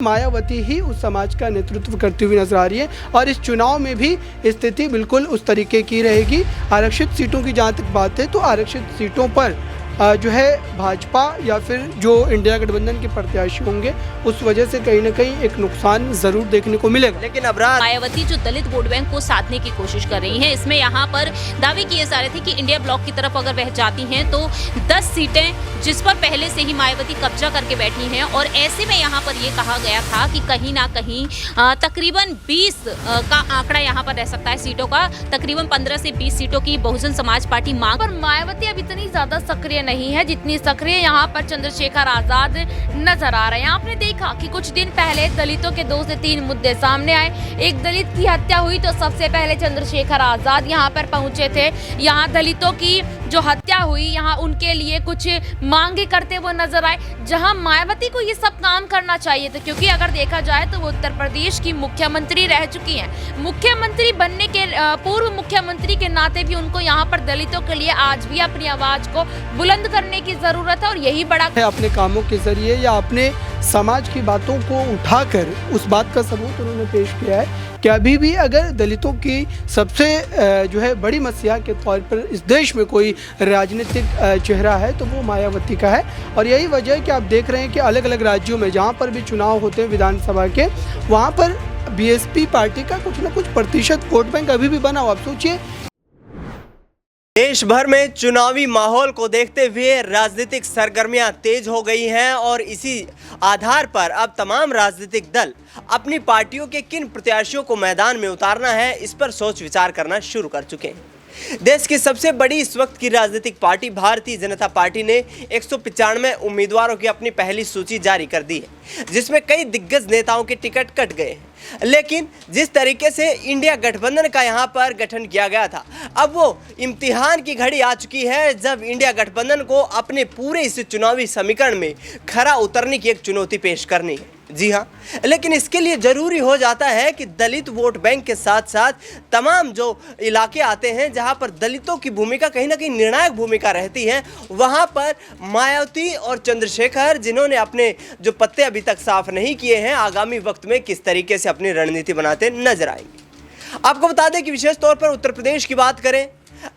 मायावती ही उस समाज का नेतृत्व करती हुई नजर आ रही है और इस चुनाव में भी स्थिति बिल्कुल उस तरीके की रहेगी। आरक्षित सीटों की जहाँ तक बात है तो आरक्षित सीटों पर जो है भाजपा या फिर जो इंडिया गठबंधन के प्रत्याशी होंगे उस वजह से कहीं ना कहीं एक नुकसान जरूर देखने को मिलेगा। लेकिन अबरार मायावती जो दलित वोट बैंक को साधने की कोशिश कर रही हैं, इसमें यहाँ पर दावे किए जा रहे थे कि इंडिया ब्लॉक की तरफ अगर वह जाती हैं तो 10 सीटें जिस पर पहले से ही मायावती कब्जा करके बैठी हैं और ऐसे में यहाँ पर ये कहा गया था कि कहीं ना कहीं तकरीबन 20 का आंकड़ा यहाँ पर रह सकता है सीटों का। तकरीबन 15 से 20 सीटों की बहुजन समाज पार्टी मांग पर मायावती अब इतनी ज्यादा सक्रिय नहीं है जितनी सक्रिय यहाँ पर चंद्रशेखर आजाद नजर आ रहे हैं। आपने देखा कि कुछ दिन पहले दलितों के 2 से 3 मुद्दे सामने आए। एक दलित की हत्या हुई तो सबसे पहले चंद्रशेखर आजाद यहाँ पर पहुंचे थे। यहाँ दलितों की जो हत्या हुई, यहाँ उनके लिए कुछ मांगे करते हुए नजर आए, जहां मायावती को ये सब काम करना चाहिए था, क्योंकि अगर देखा जाए तो वो उत्तर प्रदेश की मुख्यमंत्री रह चुकी हैं। मुख्यमंत्री बनने के पूर्व मुख्यमंत्री के नाते भी उनको यहाँ पर दलितों के लिए आज भी अपनी आवाज को बुलंद करने की जरूरत है और यही बड़ा है। अपने कामों के जरिए या अपने समाज की बातों को उठाकर उस बात का सबूत उन्होंने पेश किया है कि अभी भी अगर दलितों की सबसे जो है बड़ी मसीहा के तौर पर इस देश में कोई राजनीतिक चेहरा है तो वो मायावती का है। और यही वजह है कि आप देख रहे हैं कि अलग अलग राज्यों में जहाँ पर भी चुनाव होते हैं विधानसभा के, वहाँ पर बीएसपी पार्टी का कुछ ना कुछ प्रतिशत वोट बैंक अभी भी बना हुआ। आप सोचिए, देश भर में चुनावी माहौल को देखते हुए राजनीतिक सरगर्मियां तेज हो गई हैं और इसी आधार पर अब तमाम राजनीतिक दल अपनी पार्टियों के किन प्रत्याशियों को मैदान में उतारना है इस पर सोच विचार करना शुरू कर चुके हैं। देश की सबसे बड़ी इस वक्त की राजनीतिक पार्टी भारतीय जनता पार्टी ने 195 उम्मीदवारों की अपनी पहली सूची जारी कर दी है, जिसमें कई दिग्गज नेताओं के टिकट कट गए हैं। लेकिन जिस तरीके से इंडिया गठबंधन का यहाँ पर गठन किया गया था, अब वो इम्तिहान की घड़ी आ चुकी है जब इंडिया गठबंधन को अपने पूरे इस चुनावी समीकरण में खरा उतरने की एक चुनौती पेश करनी है। जी हाँ, लेकिन इसके लिए ज़रूरी हो जाता है कि दलित वोट बैंक के साथ साथ तमाम जो इलाके आते हैं जहां पर दलितों की भूमिका कहीं ना कहीं निर्णायक भूमिका रहती है, वहां पर मायावती और चंद्रशेखर, जिन्होंने अपने जो पत्ते अभी तक साफ नहीं किए हैं, आगामी वक्त में किस तरीके से अपनी रणनीति बनाते नजर आएंगे। आपको बता दें कि विशेष तौर पर उत्तर प्रदेश की बात करें,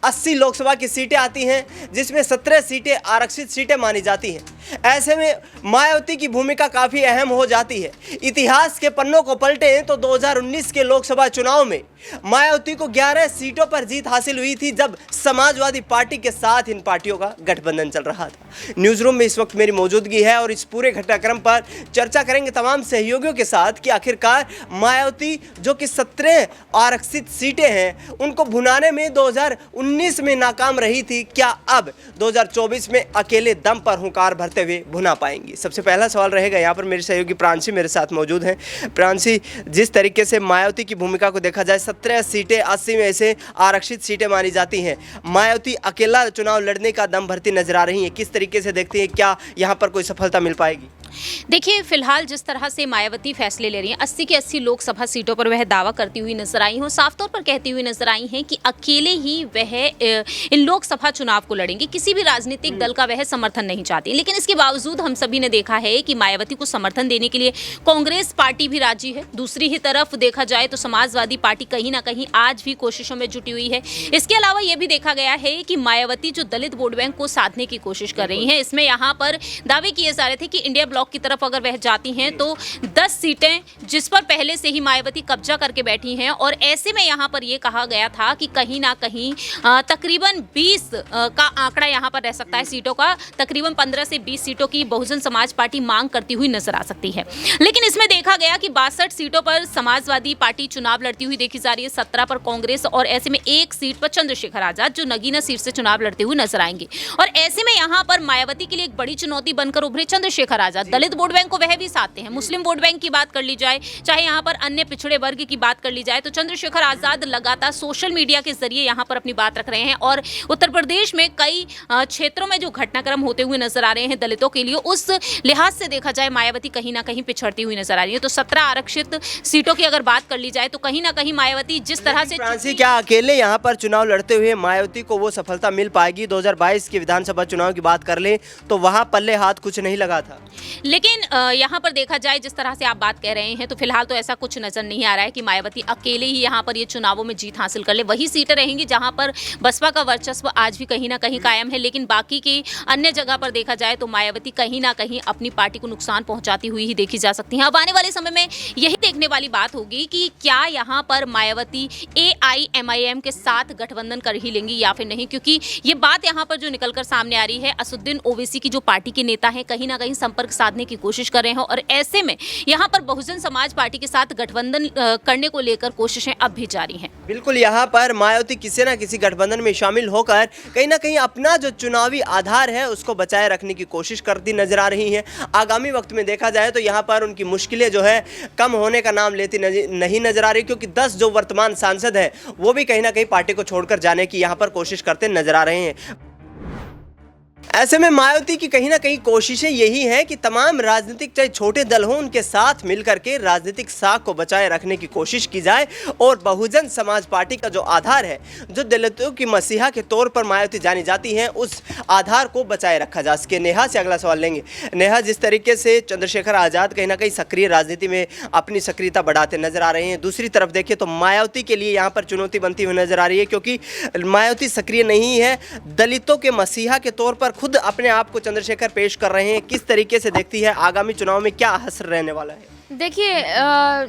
80 लोकसभा की सीटें आती हैं जिसमें 17 सीटें आरक्षित सीटें मानी जाती हैं। ऐसे में मायावती की भूमिका काफ़ी अहम हो जाती है। इतिहास के पन्नों को पलटें तो 2019 के लोकसभा चुनाव में मायावती को 11 सीटों पर जीत हासिल हुई थी जब समाजवादी पार्टी के साथ इन पार्टियों का गठबंधन चल रहा था। न्यूज़ रूम में इस वक्त मेरी मौजूदगी है और इस पूरे घटनाक्रम पर चर्चा करेंगे तमाम सहयोगियों के साथ कि आखिरकार मायावती जो कि 17 आरक्षित सीटें हैं उनको भुनाने में 2019 में नाकाम रही थी, क्या अब 2024 में अकेले दम पर हुंकार भरते हुए भुना पाएंगी? सबसे पहला सवाल रहेगा। यहाँ पर मेरे सहयोगी प्रांशी मेरे साथ मौजूद हैं। प्रांशी, जिस तरीके से मायावती की भूमिका को देखा जाए, 17 सीटें 80 में से आरक्षित सीटें मानी जाती हैं, मायावती अकेला चुनाव लड़ने का दम भरती नजर आ रही है, किस तरीके से देखती हैं, क्या यहाँ पर कोई सफलता मिल पाएगी? देखिए, फिलहाल जिस तरह से मायावती फैसले ले रही हैं, 80 की 80 लोकसभा सीटों पर वह दावा करती हुई नजर आई हैं, साफ तौर पर कहती हुई नजर आई हैं कि अकेले ही वह इन लोकसभा चुनाव को लड़ेंगी, किसी भी राजनीतिक दल का वह समर्थन नहीं चाहती। लेकिन इसके बावजूद हम सभी ने देखा है कि मायावती को समर्थन देने के लिए कांग्रेस पार्टी भी राजी है। दूसरी ही तरफ देखा जाए तो समाजवादी पार्टी कहीं ना कहीं आज भी कोशिशों में जुटी हुई है। इसके अलावा यह भी देखा गया है कि मायावती जो दलित वोट बैंक को साधने की कोशिश कर रही है, इसमें यहाँ पर दावे किए जा रहे थे कि इंडिया ब्लॉक की तरफ अगर वह जाती हैं तो 10 सीटें जिस पर पहले से ही मायावती कब्जा करके बैठी हैं और ऐसे में यहाँ पर यह कहा गया था कि कहीं ना कहीं तकरीबन 20 का आंकड़ा यहाँ पर रह सकता है सीटों का। तकरीबन 15 से 20 सीटों की बहुजन समाज पार्टी मांग करती हुई नजर आ सकती है। लेकिन इसमें देखा गया कि 62 सीटों पर समाजवादी पार्टी चुनाव लड़ती हुई देखी जा रही है, 17 पर कांग्रेस और ऐसे में 1 सीट पर चंद्रशेखर आजाद जो नगीना सीट से चुनाव लड़ते हुए नजर आएंगे। और ऐसे में यहाँ पर मायावती के लिए एक बड़ी चुनौती बनकर उभरे चंद्रशेखर आजाद। दलित वोट बैंक को वह भी साधते हैं, मुस्लिम वोट बैंक की बात कर ली जाए, चाहे यहाँ पर अन्य पिछड़े वर्ग की बात कर ली जाए, तो चंद्रशेखर आजाद लगातार सोशल मीडिया के जरिए यहाँ पर अपनी बात रख रहे हैं। और उत्तर प्रदेश में कई क्षेत्रों में जो घटनाक्रम होते हुए नजर आ रहे हैं दलितों के लिए, उस लिहाज से देखा जाए मायावती कहीं ना कहीं पिछड़ती हुई नजर आ रही है। तो 17 आरक्षित सीटों की अगर बात कर ली जाए तो कहीं ना कहीं मायावती जिस तरह से, क्या अकेले यहाँ पर चुनाव लड़ते हुए मायावती को वो सफलता मिल पाएगी? 2022 के विधानसभा चुनाव की बात कर ले तो वहाँ पल्ले हाथ कुछ नहीं लगा था। लेकिन यहाँ पर देखा जाए जिस तरह से आप बात कह रहे हैं तो फिलहाल तो ऐसा कुछ नजर नहीं आ रहा है कि मायावती अकेले ही यहाँ पर ये चुनावों में जीत हासिल कर ले। वही सीटें रहेंगी जहाँ पर बसपा का वर्चस्व आज भी कहीं ना कहीं कायम है, लेकिन बाकी की अन्य जगह पर देखा जाए तो मायावती कहीं ना कहीं अपनी पार्टी को नुकसान पहुंचाती हुई ही देखी जा सकती हैं। अब आने वाले समय में यही देखने वाली बात होगी कि क्या यहाँ पर मायावती AIMIM के साथ गठबंधन कर ही लेंगी या फिर नहीं, क्योंकि ये बात यहाँ पर जो निकलकर सामने आ रही है, असदुद्दीन ओवैसी की जो पार्टी के नेता हैं कहीं ना कहीं संपर्क साधने की कोशिश कर रहे हैं और ऐसे में यहाँ पर बहुजन समाज पार्टी के साथ गठबंधन करने को लेकर कोशिशें अब भी जारी हैं। बिल्कुल, यहाँ पर मायावती किसी ना किसी गठबंधन में शामिल होकर कहीं ना कहीं अपना जो चुनावी आधार है उसको बचाए रखने की कोशिश करती नजर आ रही हैं। आगामी वक्त में देखा जाए तो यहाँ पर उनकी मुश्किलें जो है कम होने का नाम लेती नहीं नजर आ रही, क्योंकि 10 जो वर्तमान सांसद हैं वो भी कहीं ना कहीं पार्टी को छोड़कर जाने की यहाँ पर कोशिश करते नजर आ रहे हैं। ऐसे में मायावती की कहीं ना कहीं कोशिशें यही हैं कि तमाम राजनीतिक चाहे छोटे दल हों उनके साथ मिलकर के राजनीतिक साख को बचाए रखने की कोशिश की जाए और बहुजन समाज पार्टी का जो आधार है, जो दलितों की मसीहा के तौर पर मायावती जानी जाती हैं, उस आधार को बचाए रखा जा सके। नेहा से अगला सवाल लेंगे। नेहा, जिस तरीके से चंद्रशेखर आज़ाद कहीं ना कहीं सक्रिय राजनीति में अपनी सक्रियता बढ़ाते नजर आ रहे हैं, दूसरी तरफ देखिए तो मायावती के लिए यहाँ पर चुनौती बनती हुई नजर आ रही है, क्योंकि मायावती सक्रिय नहीं है, दलितों के मसीहा के तौर पर खुद अपने आप को चंद्रशेखर पेश कर रहे हैं। किस तरीके से देखती है आगामी चुनाव में क्या असर रहने वाला है? देखिए,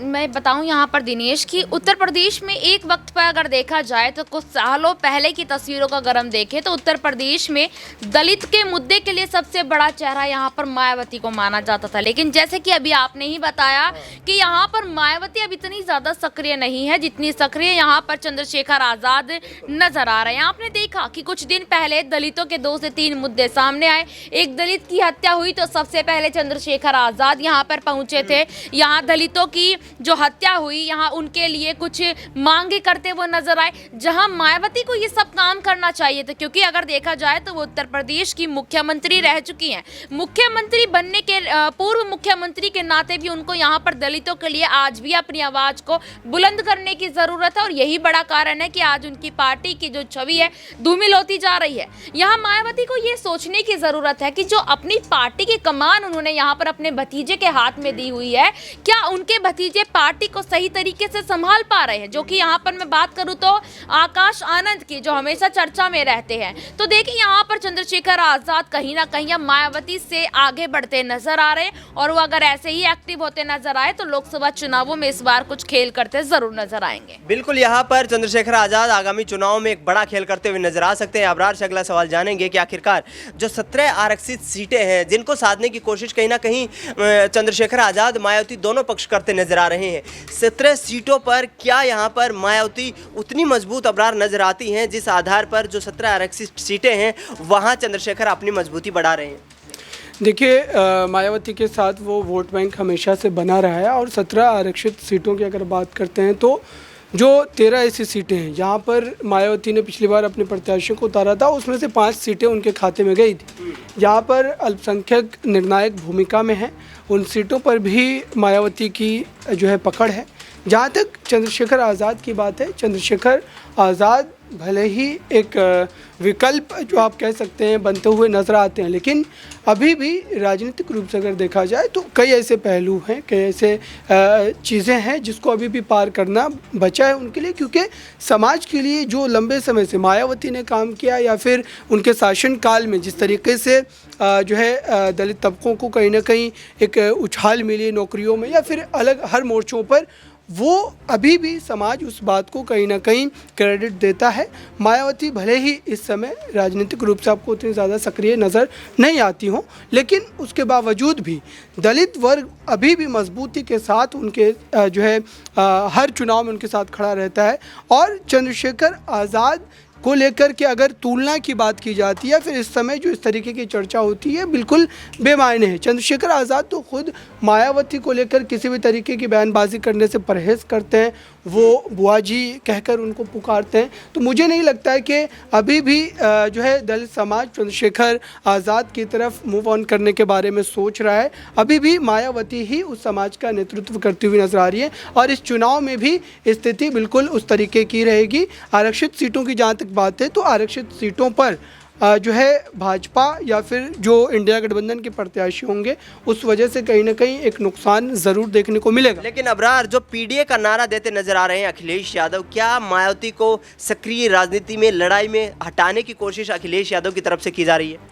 मैं बताऊं यहाँ पर दिनेश कि उत्तर प्रदेश में एक वक्त पर अगर देखा जाए तो कुछ सालों पहले की तस्वीरों का अगर हम देखें तो उत्तर प्रदेश में दलित के मुद्दे के लिए सबसे बड़ा चेहरा यहाँ पर मायावती को माना जाता था। लेकिन जैसे कि अभी आपने ही बताया कि यहाँ पर मायावती अब इतनी ज़्यादा सक्रिय नहीं है जितनी सक्रिय यहाँ पर चंद्रशेखर आज़ाद नजर आ रहे हैं। आपने देखा कि कुछ दिन पहले दलितों के 2 से 3 मुद्दे सामने आए। एक दलित की हत्या हुई तो सबसे पहले चंद्रशेखर आज़ाद यहाँ पर पहुँचे थे। यहाँ दलितों की जो हत्या हुई, यहाँ उनके लिए कुछ मांगे करते हुए नजर आए, जहाँ मायावती को ये सब काम करना चाहिए था, क्योंकि अगर देखा जाए तो वो उत्तर प्रदेश की मुख्यमंत्री रह चुकी हैं। मुख्यमंत्री बनने के पूर्व मुख्यमंत्री के नाते भी उनको यहाँ पर दलितों के लिए आज भी अपनी आवाज को बुलंद करने की जरूरत है और यही बड़ा कारण है कि आज उनकी पार्टी की जो छवि है धूमिल होती जा रही है। यहाँ मायावती को ये सोचने की जरूरत है कि जो अपनी पार्टी की कमान उन्होंने यहाँ पर अपने भतीजे के हाथ में दी हुई है, क्या उनके भतीजे पार्टी को सही तरीके से संभाल पा रहे हैं? जो कि यहाँ पर मैं बात करूँ तो आकाश आनंद की, जो हमेशा चर्चा में रहते हैं। तो देखिए यहाँ पर चंद्रशेखर आजाद कहीं ना कहीं मायावती से आगे बढ़ते नजर आ रहे हैं और वो अगर ऐसे ही एक्टिव होते नजर आए तो लोकसभा चुनावों में इस बार कुछ खेल करते जरूर नजर आएंगे। बिल्कुल, यहाँ पर चंद्रशेखर आजाद आगामी चुनाव में एक बड़ा खेल करते हुए नजर आ सकते हैं। अबरार से अगला सवाल जानेंगे कि आखिरकार जो 17 आरक्षित सीटें हैं जिनको साधने की कोशिश कहीं ना कहीं चंद्रशेखर आजाद मायावती दोनों पक्ष करते नजर आ रहे हैं, 17 सीटों पर क्या यहाँ पर मायावती उतनी मजबूत अबरार नजर आती हैं जिस आधार पर जो 17 आरक्षित सीटें हैं वहाँ चंद्रशेखर अपनी मजबूती बढ़ा रहे हैं? देखिए, मायावती के साथ वो वोट बैंक हमेशा से बना रहा है और 17 आरक्षित सीटों की अगर बात करते हैं तो जो 13 ऐसी सीटें हैं जहाँ पर मायावती ने पिछली बार अपने प्रत्याशियों को उतारा था, उसमें से 5 सीटें उनके खाते में गई थी। जहाँ पर अल्पसंख्यक निर्णायक भूमिका में है, उन सीटों पर भी मायावती की जो है पकड़ है। जहाँ तक चंद्रशेखर आज़ाद की बात है, चंद्रशेखर आज़ाद भले ही एक विकल्प जो आप कह सकते हैं बनते हुए नजर आते हैं, लेकिन अभी भी राजनीतिक रूप से अगर देखा जाए तो कई ऐसे पहलू हैं, कई ऐसे चीज़ें हैं जिसको अभी भी पार करना बचा है उनके लिए, क्योंकि समाज के लिए जो लंबे समय से मायावती ने काम किया या फिर उनके शासनकाल में जिस तरीके से जो है दलित तबकों को कहीं ना कहीं एक उछाल मिली नौकरियों में या फिर अलग हर मोर्चों पर, वो अभी भी समाज उस बात को कहीं ना कहीं क्रेडिट देता है। मायावती भले ही इस समय राजनीतिक रूप से आपको उतनी ज़्यादा सक्रिय नज़र नहीं आती हो, लेकिन उसके बावजूद भी दलित वर्ग अभी भी मजबूती के साथ उनके जो है हर चुनाव में उनके साथ खड़ा रहता है। और चंद्रशेखर आज़ाद को लेकर के अगर तुलना की बात की जाती है, फिर इस समय जो इस तरीके की चर्चा होती है बिल्कुल बेमायने है। चंद्रशेखर आज़ाद तो खुद मायावती को लेकर किसी भी तरीके की बयानबाजी करने से परहेज़ करते हैं, वो बुआ जी कहकर उनको पुकारते हैं। तो मुझे नहीं लगता है कि अभी भी जो है दलित समाज चंद्रशेखर आज़ाद की तरफ मूव ऑन करने के बारे में सोच रहा है। अभी भी मायावती ही उस समाज का नेतृत्व करती हुई नजर आ रही है और इस चुनाव में भी स्थिति बिल्कुल उस तरीके की रहेगी। आरक्षित सीटों की जहाँ तक बात है तो आरक्षित सीटों पर जो है भाजपा या फिर जो इंडिया गठबंधन के प्रत्याशी होंगे उस वजह से कहीं ना कहीं एक नुकसान ज़रूर देखने को मिलेगा। लेकिन अबरार, जो पीडीए का नारा देते नजर आ रहे हैं अखिलेश यादव, क्या मायावती को सक्रिय राजनीति में, लड़ाई में हटाने की कोशिश अखिलेश यादव की तरफ से की जा रही है?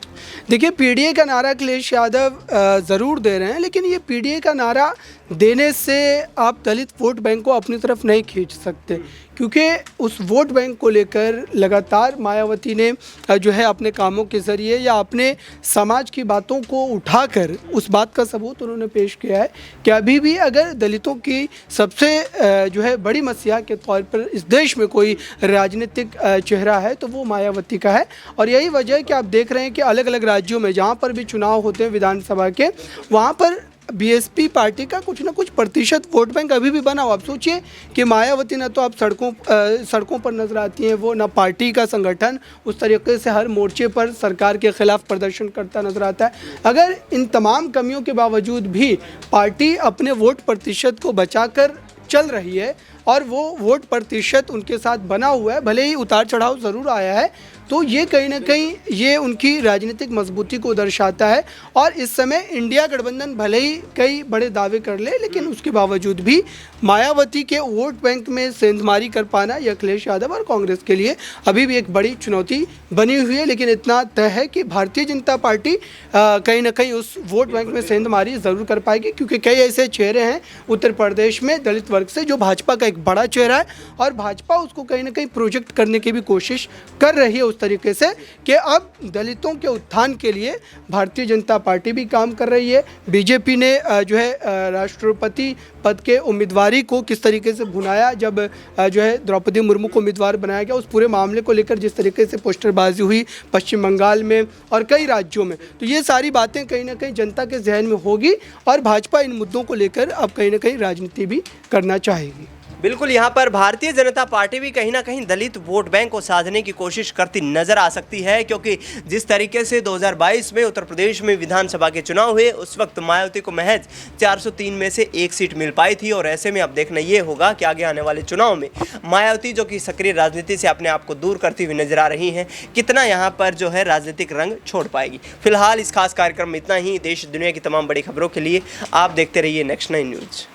देखिए, पीडीए का नारा अखिलेश यादव ज़रूर दे रहे हैं, लेकिन ये पीडीए का नारा देने से आप दलित वोट बैंक को अपनी तरफ नहीं खींच सकते, क्योंकि उस वोट बैंक को लेकर लगातार मायावती ने जो है अपने कामों के ज़रिए या अपने समाज की बातों को उठाकर उस बात का सबूत उन्होंने पेश किया है कि अभी भी अगर दलितों की सबसे जो है बड़ी मसीहा के तौर पर इस देश में कोई राजनीतिक चेहरा है तो वो मायावती का है। और यही वजह है कि आप देख रहे हैं कि अलग अलग राज्यों में जहाँ पर भी चुनाव होते हैं विधानसभा के, वहाँ पर बीएसपी पार्टी का कुछ ना कुछ प्रतिशत वोट बैंक अभी भी बना हुआ। आप सोचिए कि मायावती ना तो आप सड़कों पर नजर आती हैं, वो ना पार्टी का संगठन उस तरीके से हर मोर्चे पर सरकार के खिलाफ प्रदर्शन करता नजर आता है। अगर इन तमाम कमियों के बावजूद भी पार्टी अपने वोट प्रतिशत को बचाकर चल रही है और वो वोट प्रतिशत उनके साथ बना हुआ है, भले ही उतार चढ़ाव ज़रूर आया है, तो ये कहीं ना कहीं ये उनकी राजनीतिक मजबूती को दर्शाता है। और इस समय इंडिया गठबंधन भले ही कई बड़े दावे कर ले, लेकिन उसके बावजूद भी मायावती के वोट बैंक में सेंधमारी कर पाना ये अखिलेश यादव और कांग्रेस के लिए अभी भी एक बड़ी चुनौती बनी हुई है। लेकिन इतना तय है कि भारतीय जनता पार्टी कहीं ना कहीं उस वोट बैंक में सेंधमारी ज़रूर कर पाएगी, क्योंकि कई ऐसे चेहरे हैं उत्तर प्रदेश में दलित वर्ग से जो भाजपा का एक बड़ा चेहरा है और भाजपा उसको कहीं ना कहीं प्रोजेक्ट करने की भी कोशिश कर रही है उस तरीके से कि अब दलितों के उत्थान के लिए भारतीय जनता पार्टी भी काम कर रही है। बीजेपी ने जो है राष्ट्रपति पद के उम्मीदवारी को किस तरीके से भुनाया जब जो है द्रौपदी मुर्मू को उम्मीदवार बनाया गया, उस पूरे मामले को लेकर जिस तरीके से पोस्टरबाजी हुई पश्चिम बंगाल में और कई राज्यों में, तो ये सारी बातें कहीं ना कहीं जनता के जहन में होगी और भाजपा इन मुद्दों को लेकर अब कहीं ना कहीं राजनीति भी करना चाहेगी। बिल्कुल, यहाँ पर भारतीय जनता पार्टी भी कहीं ना कहीं दलित वोट बैंक को साधने की कोशिश करती नजर आ सकती है, क्योंकि जिस तरीके से 2022 में उत्तर प्रदेश में विधानसभा के चुनाव हुए उस वक्त मायावती को महज 403 में से एक सीट मिल पाई थी। और ऐसे में अब देखना ये होगा कि आगे आने वाले चुनाव में मायावती, जो कि सक्रिय राजनीति से अपने आप को दूर करती हुई नजर आ रही हैं, कितना यहाँ पर जो है राजनीतिक रंग छोड़ पाएगी। फिलहाल इस खास कार्यक्रम में इतना ही। देश दुनिया की तमाम बड़ी खबरों के लिए आप देखते रहिए नेक्स्ट 9 न्यूज़।